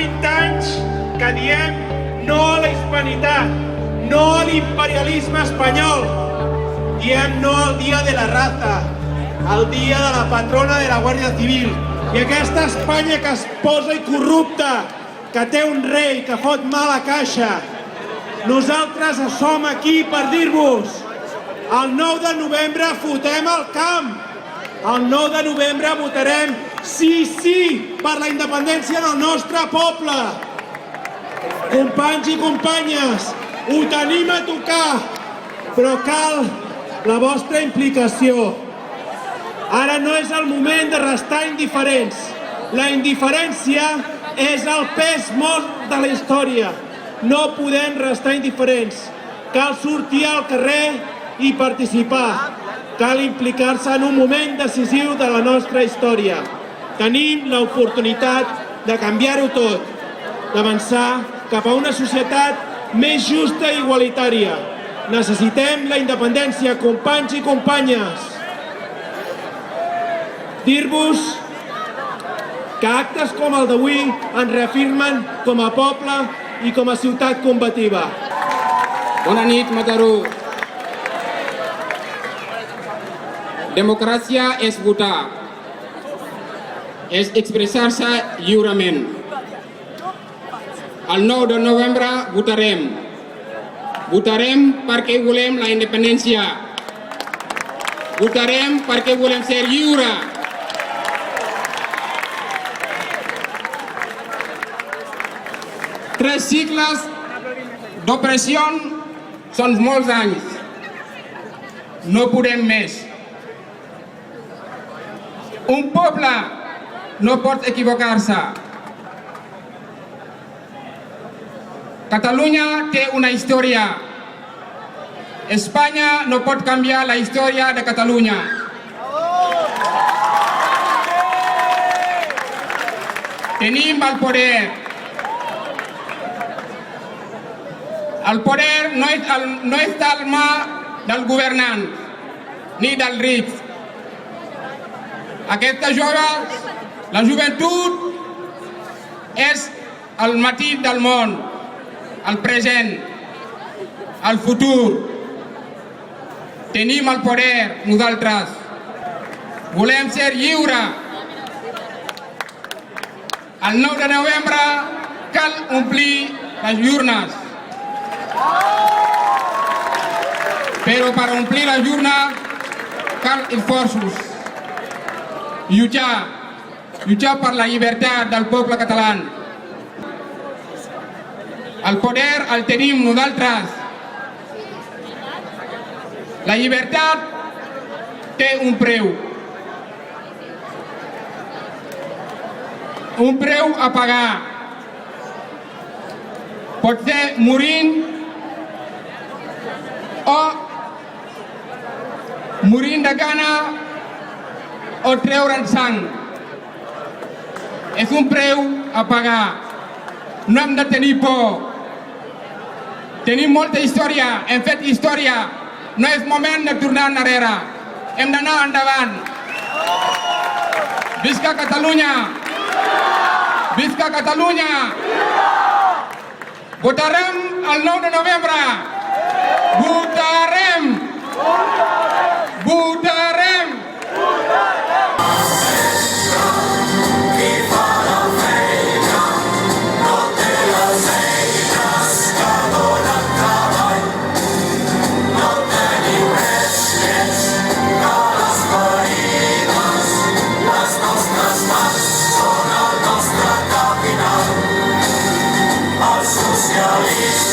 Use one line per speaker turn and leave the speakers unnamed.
20 anys que diem no a la hispanitat, no a l'imperialisme espanyol. Diem no al dia de la raza, al dia de la patrona de la Guàrdia Civil. I aquesta Espanya que es posa i corrupta, que té un rei que fot mala caixa. Nosaltres som aquí per dir-vos: el 9 de novembre fotem al camp. El 9 de novembre votarem sí per la independència del nostre poble. Companys i companyes, ho tenim a tocar, però cal la vostra implicació. Ara no és el moment de restar indiferents. La indiferència és el pes mort de la història. No podem restar indiferents. Cal sortir al carrer i participar. Cal implicar-se en un moment decisiu de la nostra història. Tenim l'oportunitat de canviar-ho tot, d'avançar cap a una societat més justa i igualitària. Necessitem la independència, companys i companyes. Dir-vos que actes com el d'avui ens reafirmen com a poble i com a ciutat combativa.
Bona nit, Mataró. Democràcia és votar, és expressar-se lliurement. El 9 de novembre votarem. Votarem perquè volem la independència. Votarem perquè volem ser lliures. Tres segles d'opressió són molts anys. No podem més. Un poble no pot equivocar-se. Catalunya té una història. Espanya no pot canviar la història de Catalunya. Tenim el poder. El poder no està a la mà del governant ni dels rics. Aquestes joves, la joventut, és el matí del món, el present, el futur. Tenim el poder, nosaltres. Volem ser lliures. El 9 de novembre cal omplir les urnes. Però per omplir les urnes cal esforços. Lluitar per la llibertat del poble català. El poder el tenim nosaltres. La llibertat té un preu. Un preu a pagar. Pot ser morint o morint de gana o treure'n sang. És un preu a pagar. No hem de tenir por. Tenim molta història, hem fet història. No és moment de tornar enrere. Hem d'anar endavant. Visca Catalunya! Visca Catalunya! Votarem el 9 de novembre! Votarem! Votarem!
Socialista